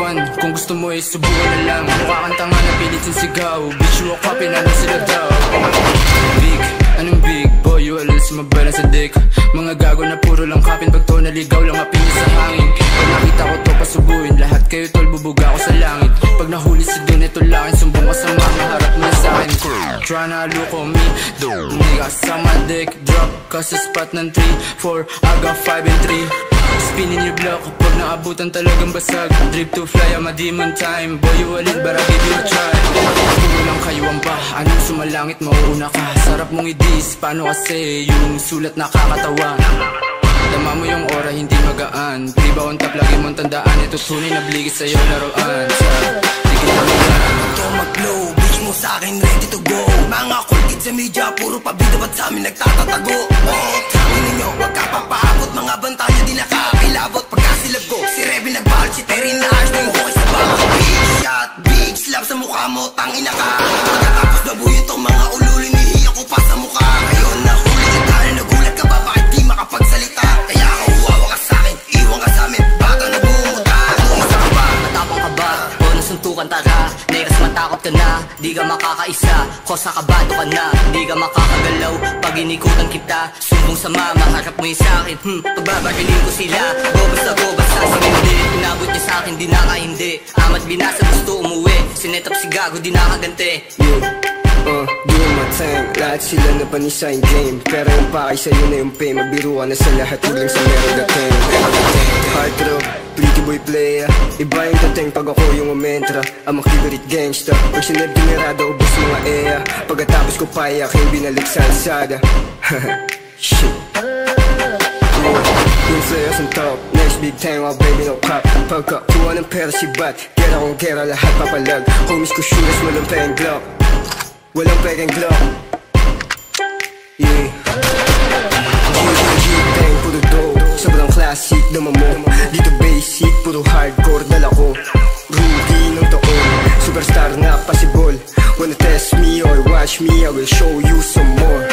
fun, kung gusto mo subukan na lang. Mukha kang tanga na pilit sisigaw, bitch you a copy na lang sila daw. Big, anong big boy, wala sumabala sa dick. Mga gago na puro lang kapin, pag to naligaw lang apin sa hangin. Pag nakita ko to pasubuin, lahat kayo tol bubuga ko sa langit. Pag nahuli si Don ito langit, sumbong ka sa mga harap mo sa akin. Tryna look on me, nigga sa my dick. Drop ka sa spot ng 3, 4, I got 5 and 3. Spinning your block, pag naabutan talagang basag. Drip to fly, I'm a demon time. Boy you walid, but I give you a try. Puro lang kayo ang ba, anong sumalangit mauuna ka. Sarap mong i-diss, paano kasi yung sulat nakakatawa. Tama mo yung aura, hindi magaan. Priba on top, lagi mong tandaan. Ito tunay na bligis sa'yo laruan. Sige na mo yan. Ito mag-blow, bitch mo sa'kin ready to go. Mga cool kids sa media, puro pabida ba't sa'min nagtatatago. Tangin ninyo, wag ka papaabot. Mga banta nyo di nakakilabot. Pagkasilab ko, si Revy nagbahal. Si Terry na ayos na yung hukay sa baka. Big shot, big slap sa mukha mo, tangina ka. Pagkatapos nabuhin tong mga ululi, nihiya ko pa sa mukha. Ngayon nahuli kita, nagulat ka ba? Bakit di makapagsalita? Kaya ka huwawa ka sa'kin, iwan ka sa'min. Bata nagmumuta, kung isa ka ba? Matapang ka ba? O nasuntukan tara? Neras matakot ka na, di ka makakaisa. Kosa kabado ka na, di ka makakagalaw. Pag inikutan kita, sumbong sa mama, harap mo yung sa'kin. Pagbabarilin ko sila, gobas na gobas sa sinindi. Inabot niya sa'kin, di nakahindi. Amat binasa, gusto umuwi. Sinetap si gago, di nakaganti. Doing my time, lahat sila na panisa yung game. Pero yung pakay sa'yo na yung pay, mabiruan na sa lahat, huling sa meron dating. Hard rock, pretty boy player. Iba yung dating pag ako yung umentra. Ang makibirit gangsta, pag sineb dinirada, ubos mga eya. Pagkatapos ko payak, yung binalik sa alsada. Shit. Yung players on top, next big time, oh baby no cop. Pagkakuha ng pera si Bat, gera kong gera, lahat papalag. Homies ko shooters, walang payang Glock. Walang pekeng Glock. Yeah. G-Bang, puro dough. Sobrang classic naman mo. Dito basic, puro hardcore dala ko. Rookie ng taon, superstar na possible. Wanna test me or watch me, I will show you some more.